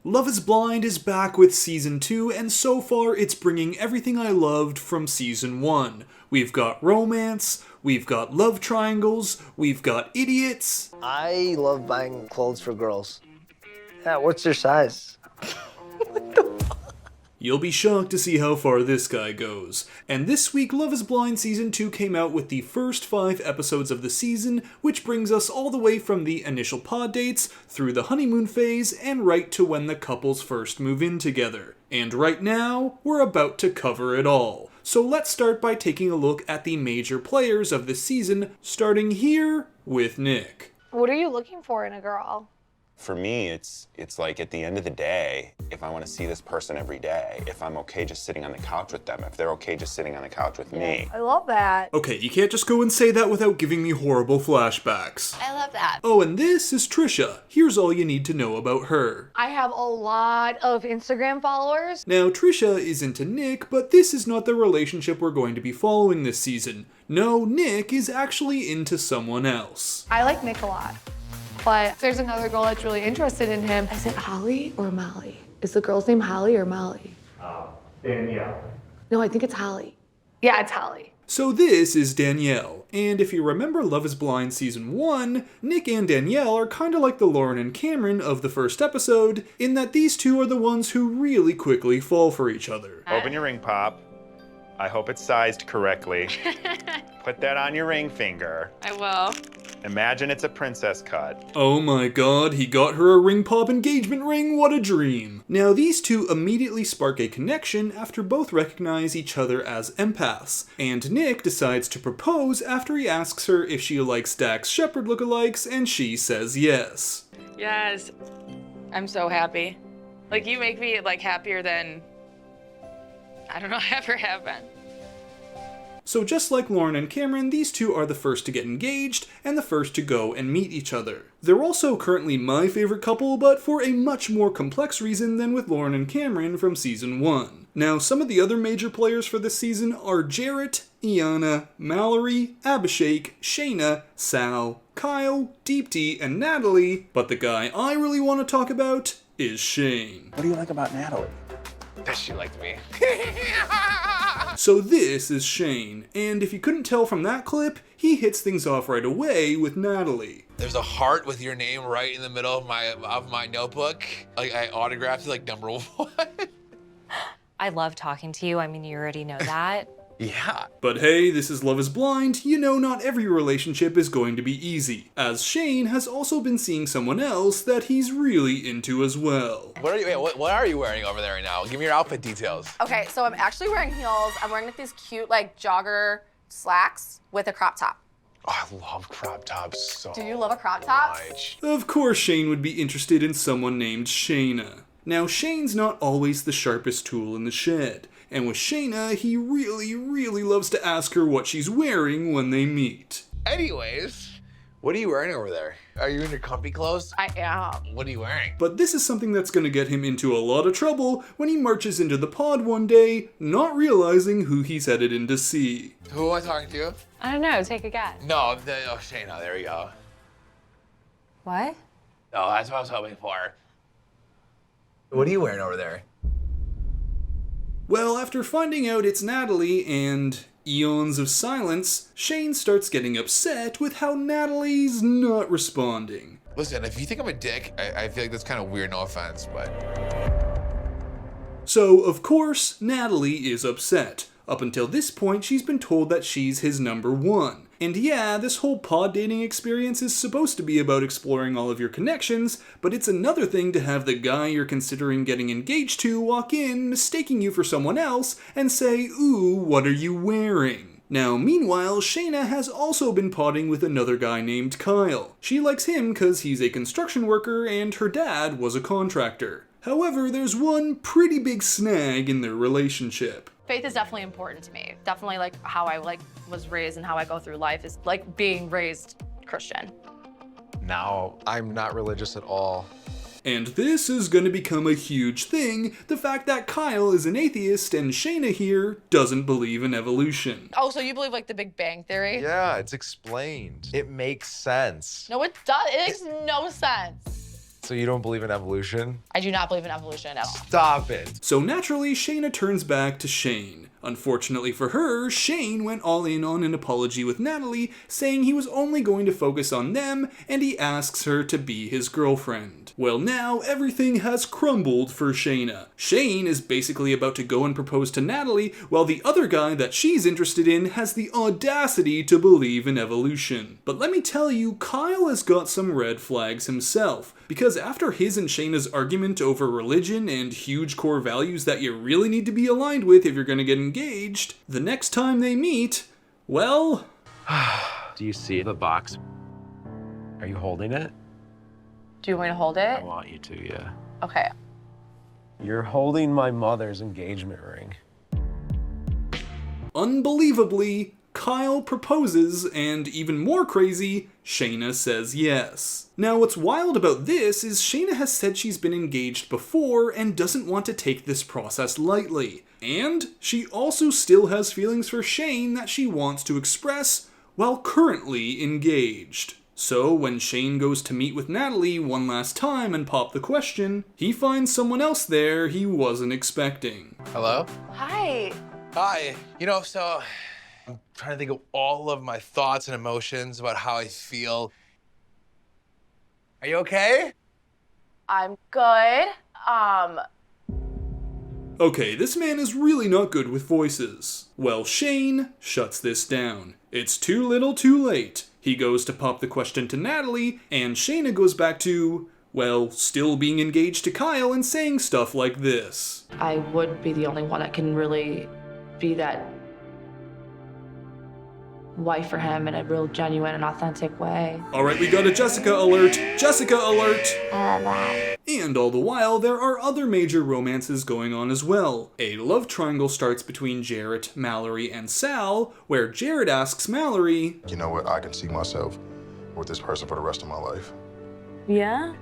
Love is Blind is back with Season 2, and so far it's bringing everything I loved from Season 1. We've got romance, we've got love triangles, we've got idiots. I love buying clothes for girls. Yeah, what's your size? You'll be shocked to see how far this guy goes. And this week, Love is Blind Season 2 came out with the first 5 episodes of the season, which brings us all the way from the initial pod dates, through the honeymoon phase, and right to when the couples first move in together. And right now, we're about to cover it all. So let's start by taking a look at the major players of the season, starting here with Nick. What are you looking for in a girl? For me, it's like at the end of the day, if I want to see this person every day, if I'm okay just sitting on the couch with them, if they're okay just sitting on the couch with me. I love that. Okay, you can't just go and say that without giving me horrible flashbacks. I love that. Oh, and this is Trisha. Here's all you need to know about her. I have a lot of Instagram followers. Now, Trisha is into Nick, but this is not the relationship we're going to be following this season. No, Nick is actually into someone else. I like Nick a lot. But there's another girl that's really interested in him. Is it Holly or Molly? Is the girl's name Holly or Molly? Danielle. No, I think it's Holly. Yeah, it's Holly. So this is Danielle, and if you remember Love is Blind Season 1, Nick and Danielle are kinda like the Lauren and Cameron of the first episode, in that these two are the ones who really quickly fall for each other. Open your ring pop. I hope it's sized correctly. Put that on your ring finger. I will. Imagine it's a princess cut. Oh my god, he got her a ring pop engagement ring, what a dream! Now these two immediately spark a connection after both recognize each other as empaths, and Nick decides to propose after he asks her if she likes Dax Shepard lookalikes, and she says yes. Yes. I'm so happy. Like, you make me, like, happier than, I don't know, ever have been. So just like Lauren and Cameron, these two are the first to get engaged, and the first to go and meet each other. They're also currently my favorite couple, but for a much more complex reason than with Lauren and Cameron from Season 1. Now, some of the other major players for this season are Jarrett, Iana, Mallory, Abhishek, Shaina, Sal, Kyle, Deepti, and Natalie, but the guy I really want to talk about is Shane. What do you like about Natalie? That she liked me. So this is Shane, and if you couldn't tell from that clip, he hits things off right away with Natalie. There's a heart with your name right in the middle of my notebook. Like, I autographed it like number 1. I love talking to you. I mean, you already know that. Yeah. But hey, this is Love is Blind. You know not every relationship is going to be easy, as Shane has also been seeing someone else that he's really into as well. What are you wearing over there right now? Give me your outfit details. Okay, so I'm actually wearing heels. I'm wearing like these cute like jogger slacks with a crop top. Oh, I love crop tops so Do you love a crop top? much. Of course Shane would be interested in someone named Shaina. Now Shane's not always the sharpest tool in the shed, and with Shaina, he really loves to ask her what she's wearing when they meet. Anyways, what are you wearing over there? Are you in your comfy clothes? I am. What are you wearing? But this is something that's gonna get him into a lot of trouble when he marches into the pod one day, not realizing who he's headed in to see. Who am I talking to? I don't know. Take a guess. No, Shaina, there we go. What? Oh, that's what I was hoping for. What are you wearing over there? Well, after finding out it's Natalie and eons of silence, Shane starts getting upset with how Natalie's not responding. Listen, if you think I'm a dick, I feel like that's kind of weird, no offense, but... So, of course, Natalie is upset. Up until this point, she's been told that she's his number 1. And yeah, this whole pod dating experience is supposed to be about exploring all of your connections, but it's another thing to have the guy you're considering getting engaged to walk in, mistaking you for someone else, and say, "Ooh, what are you wearing?" Now, meanwhile, Shaina has also been podding with another guy named Kyle. She likes him because he's a construction worker and her dad was a contractor. However, there's one pretty big snag in their relationship. Faith is definitely important to me. Definitely like how I was raised and how I go through life is like being raised Christian. Now, I'm not religious at all. And this is gonna become a huge thing, the fact that Kyle is an atheist and Shaina here doesn't believe in evolution. Oh, so you believe like the Big Bang Theory? Yeah, it's explained. It makes sense. No, it does. It makes no sense. So you don't believe in evolution? I do not believe in evolution at all. Stop it. So naturally, Shaina turns back to Shane. Unfortunately for her, Shane went all in on an apology with Natalie, saying he was only going to focus on them, and he asks her to be his girlfriend. Well, now everything has crumbled for Shaina. Shane is basically about to go and propose to Natalie, while the other guy that she's interested in has the audacity to believe in evolution. But let me tell you, Kyle has got some red flags himself, because after his and Shaina's argument over religion and huge core values that you really need to be aligned with if you're gonna get engaged, the next time they meet, well... Do you see the box? Are you holding it? Do you want me to hold it? I want you to, yeah. Okay. You're holding my mother's engagement ring. Unbelievably, Kyle proposes, and even more crazy, Shaina says yes. Now what's wild about this is Shaina has said she's been engaged before and doesn't want to take this process lightly. And she also still has feelings for Shane that she wants to express while currently engaged. So when Shane goes to meet with Natalie one last time and pop the question, he finds someone else there he wasn't expecting. Hello? Hi. Hi. You know, so I'm trying to think of all of my thoughts and emotions about how I feel. Are you okay? I'm good. Okay, this man is really not good with voices. Well, Shane shuts this down. It's too little too late. He goes to pop the question to Natalie, and Shaina goes back to, well, still being engaged to Kyle and saying stuff like this. I would be the only one that can really be that wife for him in a real genuine and authentic way. Alright, we got a Jessica alert! Jessica alert! I love that. And all the while, there are other major romances going on as well. A love triangle starts between Jarrett, Mallory, and Sal, where Jarrett asks Mallory, you know what, I can see myself with this person for the rest of my life. Yeah?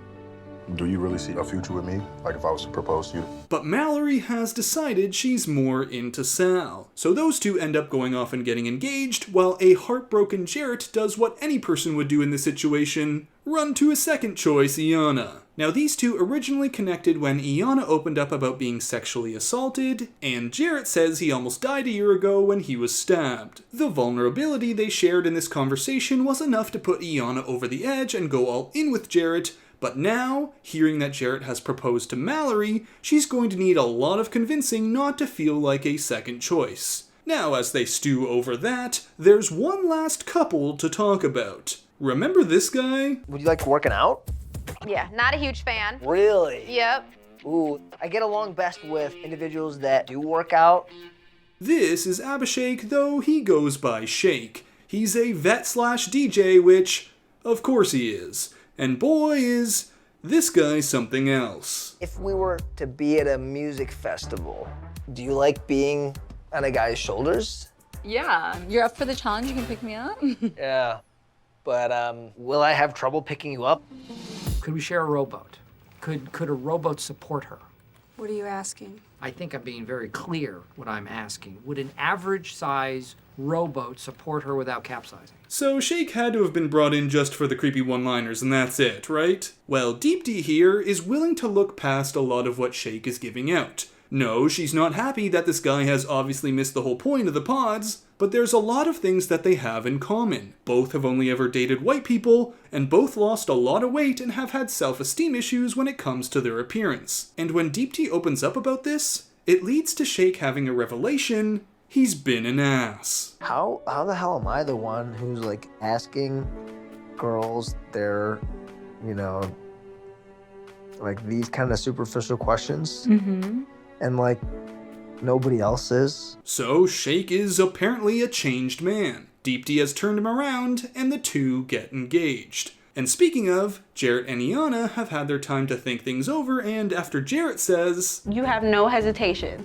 Do you really see a future with me? Like if I was to propose to you? But Mallory has decided she's more into Sal. So those two end up going off and getting engaged, while a heartbroken Jarrett does what any person would do in this situation, run to a second choice, Iana. Now these two originally connected when Iana opened up about being sexually assaulted, and Jarrett says he almost died a year ago when he was stabbed. The vulnerability they shared in this conversation was enough to put Iana over the edge and go all in with Jarrett, but now, hearing that Jarrett has proposed to Mallory, she's going to need a lot of convincing not to feel like a second choice. Now, as they stew over that, there's one last couple to talk about. Remember this guy? Would you like working out? Yeah, not a huge fan. Really? Yep. Ooh, I get along best with individuals that do work out. This is Abhishek, though he goes by Shake. He's a vet/DJ, which, of course he is. And boy, is this guy something else. If we were to be at a music festival, do you like being on a guy's shoulders? Yeah, you're up for the challenge, you can pick me up. Yeah, but will I have trouble picking you up? Could we share a rowboat? Could a rowboat support her? What are you asking? I think I'm being very clear what I'm asking. Would an average size rowboat support her without capsizing? So Shake had to have been brought in just for the creepy one-liners and that's it, right? Well, Deepti here is willing to look past a lot of what Shake is giving out. No, she's not happy that this guy has obviously missed the whole point of the pods, but there's a lot of things that they have in common. Both have only ever dated white people, and both lost a lot of weight and have had self-esteem issues when it comes to their appearance. And when Deepti opens up about this, it leads to Shake having a revelation. He's been an ass. How the hell am I the one who's like asking girls their, you know, like these kind of superficial questions? Mm-hmm. And like nobody else is? So Shake is apparently a changed man. Deepti has turned him around and the two get engaged. And speaking of, Jarrett and Iana have had their time to think things over, and after Jarrett says, You have no hesitation.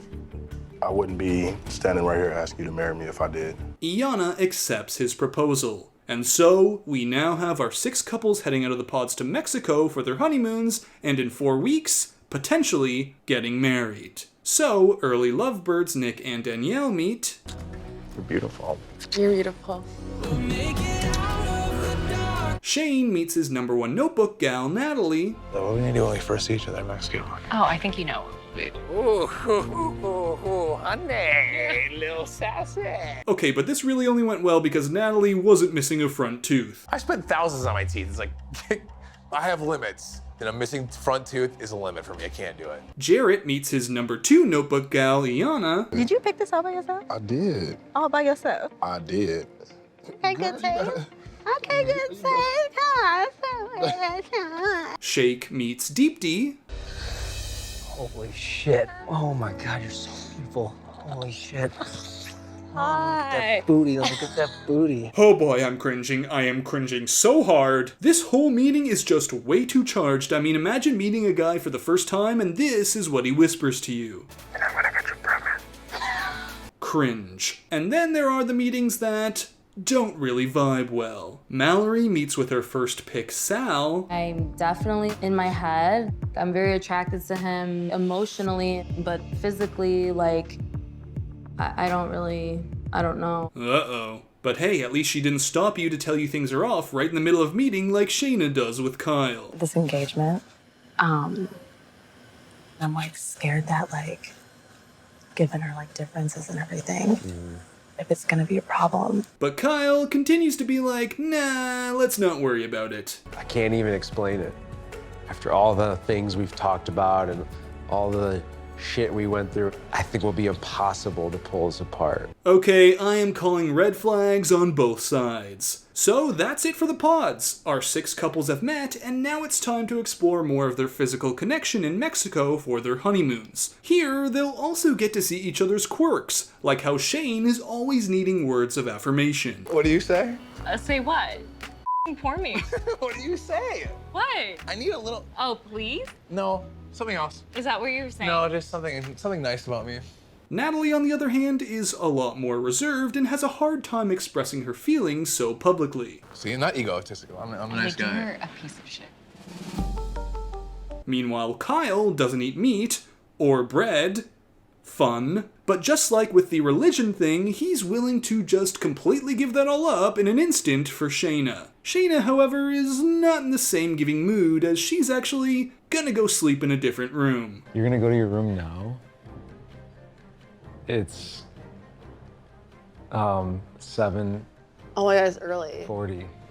I wouldn't be standing right here asking you to marry me if I did. Iana accepts his proposal. And so, we now have our 6 couples heading out of the pods to Mexico for their honeymoons, and in 4 weeks, potentially getting married. So, early lovebirds Nick and Danielle meet. You're beautiful. You're beautiful. Shane meets his number one notebook gal, Natalie. So what are we gonna do when we first see each other in Mexico? Oh, I think you know. Ooh, honey, little sassy. Okay, but this really only went well because Natalie wasn't missing a front tooth. I spent thousands on my teeth. It's like, I have limits. And a missing front tooth is a limit for me. I can't do it. Jarrett meets his number two notebook gal, Iana. Did you pick this all by yourself? I did. All by yourself? I did. Okay, good save. Okay, good save. Shake meets Deepti. Holy shit. Oh my God, you're so beautiful. Holy shit. Hi. That booty, look at that booty. Oh boy, I'm cringing. I am cringing so hard. This whole meeting is just way too charged. I mean, imagine meeting a guy for the first time and this is what he whispers to you. And I'm gonna get you pregnant. Cringe. And then there are the meetings that don't really vibe well. Mallory meets with her first pick, Sal. I'm definitely in my head. I'm very attracted to him emotionally, but physically, like, I don't know. Uh-oh. But hey, at least she didn't stop you to tell you things are off right in the middle of meeting like Shaina does with Kyle. This engagement, I'm like scared that like, given her like differences and everything, if it's gonna be a problem. But Kyle continues to be like, nah, let's not worry about it. I can't even explain it. After all the things we've talked about and all the shit we went through, I think it will be impossible to pull us apart. Okay, I am calling red flags on both sides. So that's it for the pods. Our 6 couples have met, and now it's time to explore more of their physical connection in Mexico for their honeymoons. Here, they'll also get to see each other's quirks, like how Shane is always needing words of affirmation. What do you say? Say what? Pour me. What do you say? What? I need a little. Oh, please? No, something else. Is that what you're saying? No, just something nice about me. Natalie, on the other hand, is a lot more reserved and has a hard time expressing her feelings so publicly. See, I'm not egotistical. I'm a nice guy. You're a piece of shit. Meanwhile, Kyle doesn't eat meat or bread. Fun. But just like with the religion thing, he's willing to just completely give that all up in an instant for Shaina. Shaina, however, is not in the same giving mood as she's actually gonna go sleep in a different room. You're gonna go to your room now? It's 7:40. Oh my God, it's early.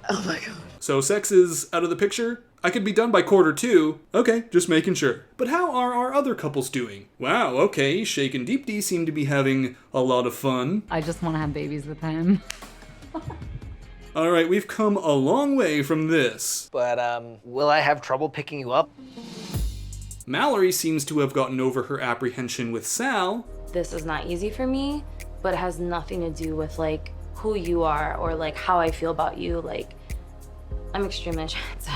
Oh my God. So sex is out of the picture? I could be done by 1:45. Okay, just making sure. But how are our other couples doing? Wow, okay, Shake and Deepti seem to be having a lot of fun. I just want to have babies with him. Alright, we've come a long way from this. But, will I have trouble picking you up? Mallory seems to have gotten over her apprehension with Sal. This is not easy for me, but it has nothing to do with like who you are or like how I feel about you. Like, I'm extremely attracted.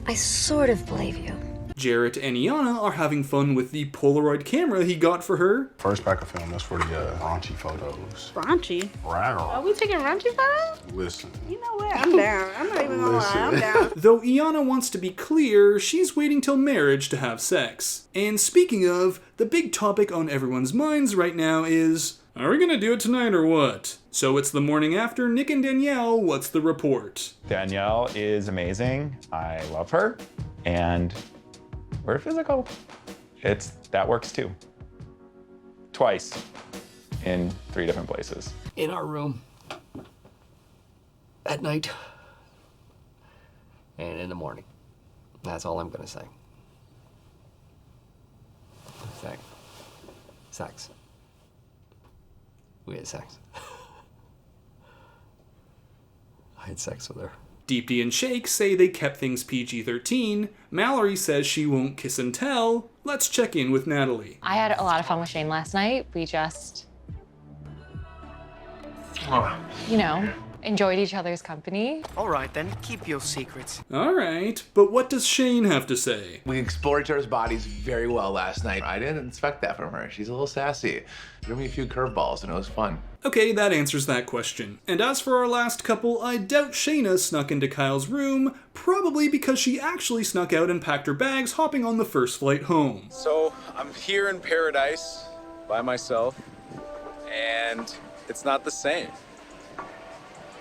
I sort of believe you. Jarrett and Iana are having fun with the Polaroid camera he got for her. First pack of film, that's for the raunchy photos. Raunchy? Right. Are we taking raunchy photos? Listen. You know what? I'm down. I'm not even gonna lie. I'm down. Though Iana wants to be clear, she's waiting till marriage to have sex. And speaking of, the big topic on everyone's minds right now is, are we gonna do it tonight or what? So it's the morning after. Nick and Danielle, what's the report? Danielle is amazing. I love her. And we're physical. That works too. Twice in 3 different places. In our room. At night. And in the morning. That's all I'm gonna say. Sex. We had sex. I had sex with her. Deepti and Shake say they kept things PG-13. Mallory says she won't kiss and tell. Let's check in with Natalie. I had a lot of fun with Shane last night. We just, enjoyed each other's company. All right, then, keep your secrets. All right, but what does Shane have to say? We explored each other's bodies very well last night. I didn't expect that from her. She's a little sassy. Threw me a few curveballs and it was fun. Okay, that answers that question. And as for our last couple, I doubt Shaina snuck into Kyle's room, probably because she actually snuck out and packed her bags hopping on the first flight home. So I'm here in paradise by myself, and it's not the same.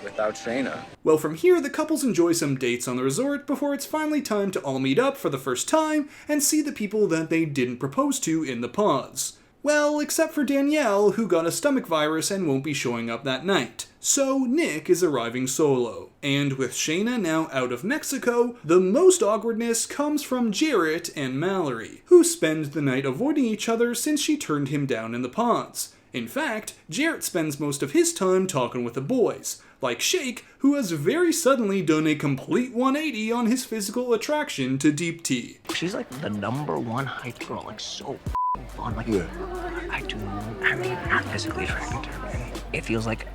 without Shaina. Well, from here, the couples enjoy some dates on the resort before it's finally time to all meet up for the first time and see the people that they didn't propose to in the pods. Well, except for Danielle, who got a stomach virus and won't be showing up that night. So Nick is arriving solo. And with Shaina now out of Mexico, the most awkwardness comes from Jarrett and Mallory, who spend the night avoiding each other since she turned him down in the pods. In fact, Jarrett spends most of his time talking with the boys, like Shake, who has very suddenly done a complete 180 on his physical attraction to Deepti. She's like the #1 hype girl, like so fun. Like, I'm not physically attracted to her, man. It feels like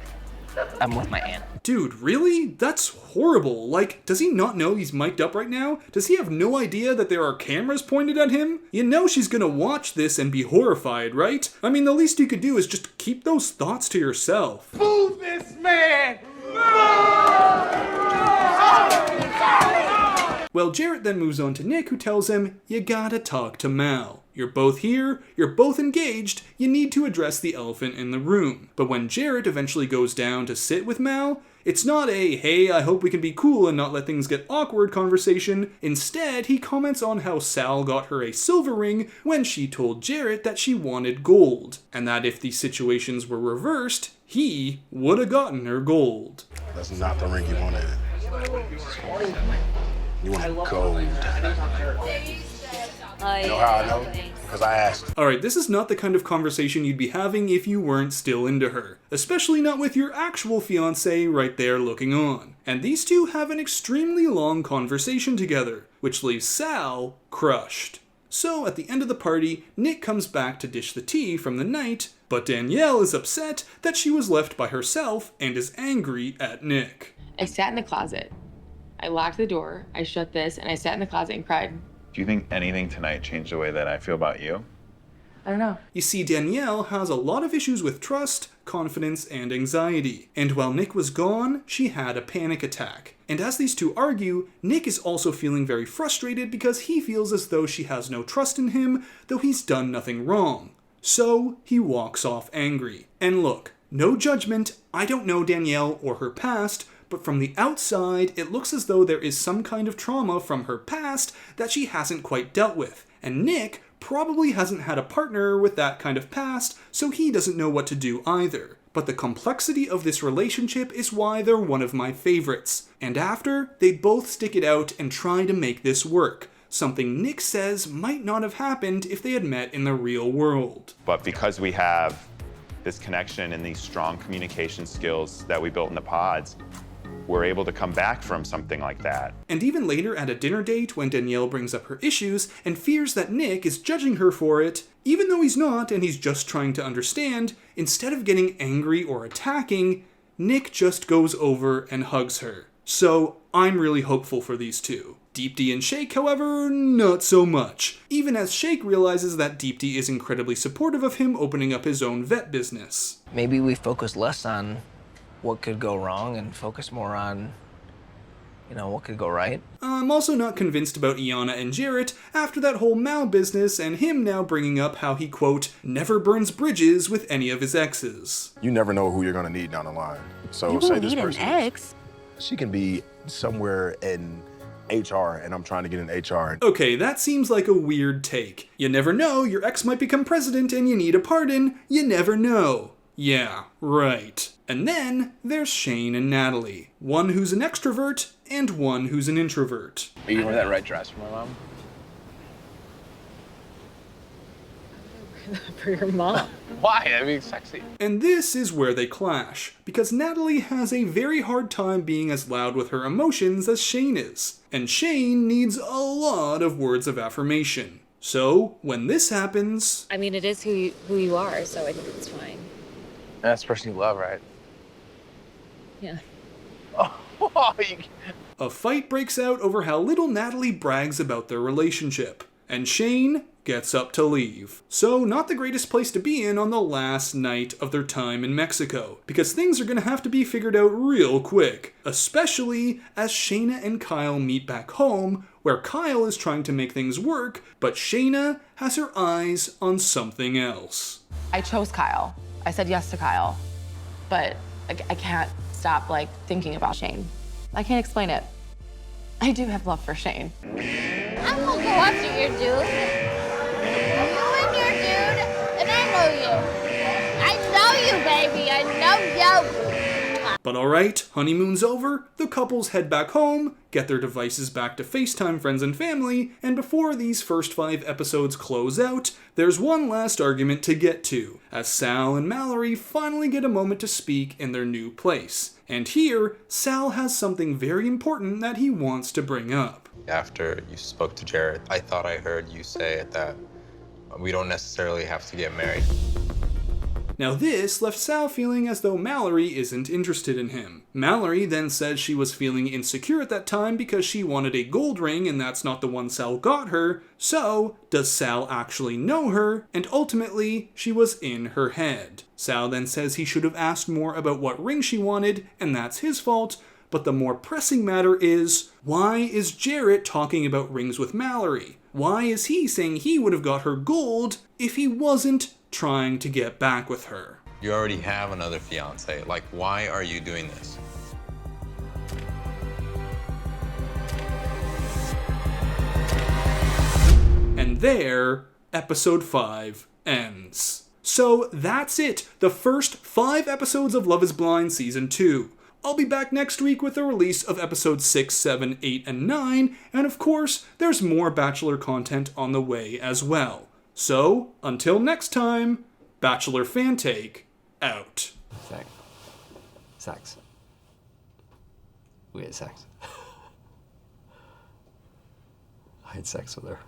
I'm with my aunt. Dude, really? That's horrible. Like, does he not know he's mic'd up right now? Does he have no idea that there are cameras pointed at him? You know she's gonna watch this and be horrified, right? I mean, the least you could do is just keep those thoughts to yourself. Move this man! Well, Jarrett then moves on to Nick, who tells him, you gotta talk to Mal. You're both here, you're both engaged, you need to address the elephant in the room. But when Jarrett eventually goes down to sit with Mal, it's not a, hey, I hope we can be cool and not let things get awkward conversation. Instead, he comments on how Sal got her a silver ring when she told Jarrett that she wanted gold, and that if these situations were reversed, he would have gotten her gold. That's not the ring you wanted. You want gold. You know how I know? Because I asked. Alright, this is not the kind of conversation you'd be having if you weren't still into her. Especially not with your actual fiancé right there looking on. And these two have an extremely long conversation together, which leaves Sal crushed. So at the end of the party, Nick comes back to dish the tea from the night, but Danielle is upset that she was left by herself and is angry at Nick. I sat in the closet. I locked the door, I shut this, and I sat in the closet and cried. Do you think anything tonight changed the way that I feel about you? I don't know. You see, Danielle has a lot of issues with trust, confidence, and anxiety. And while Nick was gone, she had a panic attack. And as these two argue, Nick is also feeling very frustrated because he feels as though she has no trust in him, though he's done nothing wrong. So he walks off angry. And look, no judgment, I don't know Danielle or her past, but from the outside, it looks as though there is some kind of trauma from her past that she hasn't quite dealt with. And Nick probably hasn't had a partner with that kind of past, so he doesn't know what to do either. But the complexity of this relationship is why they're one of my favorites. And after, they both stick it out and try to make this work. Something Nick says might not have happened if they had met in the real world. But because we have this connection and these strong communication skills that we built in the pods, we're able to come back from something like that. And even later at a dinner date, when Danielle brings up her issues and fears that Nick is judging her for it, even though he's not and he's just trying to understand, instead of getting angry or attacking, Nick just goes over and hugs her. So I'm really hopeful for these two. Deepti and Shake, however, not so much. Even as Shake realizes that Deepti is incredibly supportive of him opening up his own vet business. Maybe we focus less on what could go wrong and focus more on, what could go right. I'm also not convinced about Iana and Jarrett after that whole Mal business and him now bringing up how he, quote, never burns bridges with any of his exes. You never know who you're gonna need down the line. So You say won't this need an person. ex. She can be somewhere in HR and I'm trying to get in HR. Okay, that seems like a weird take. You never know, your ex might become president and you need a pardon. You never know. Yeah, right. And then there's Shane and Natalie. One who's an extrovert and one who's an introvert. Are you wearing that right dress for my mom? For your mom. Why? That'd be sexy. And this is where they clash, because Natalie has a very hard time being as loud with her emotions as Shane is. And Shane needs a lot of words of affirmation. So, when this happens... I mean, it is who you are, so I think it's fine. That's the person you love, right? Yeah. A fight breaks out over how little Natalie brags about their relationship, and Shane gets up to leave. So not the greatest place to be in on the last night of their time in Mexico, because things are gonna have to be figured out real quick, especially as Shaina and Kyle meet back home, where Kyle is trying to make things work, but Shaina has her eyes on something else. I chose Kyle. I said yes to Kyle, but I can't stop like thinking about Shane. I can't explain it. I do have love for Shane. I'm gonna go after your dude. You and your dude, and I know you. I know you, baby. I know you. But alright, honeymoon's over, the couples head back home, get their devices back to FaceTime friends and family, and before these first 5 episodes close out, there's one last argument to get to, as Sal and Mallory finally get a moment to speak in their new place. And here, Sal has something very important that he wants to bring up. After you spoke to Jarrett, I thought I heard you say that we don't necessarily have to get married. Now this left Sal feeling as though Mallory isn't interested in him. Mallory then says she was feeling insecure at that time because she wanted a gold ring and that's not the one Sal got her, so does Sal actually know her? And ultimately, she was in her head. Sal then says he should have asked more about what ring she wanted, and that's his fault, but the more pressing matter is, why is Jarrett talking about rings with Mallory? Why is he saying he would have got her gold if he wasn't trying to get back with her? You already have another fiance. Like, why are you doing this? And there, episode 5 ends. So that's it, the first 5 episodes of Love is Blind Season 2. I'll be back next week with the release of episodes 6, 7, 8, and 9, and of course, there's more Bachelor content on the way as well. So, until next time, Bachelor Fan Take, out. Sex. We had sex. I had sex with her.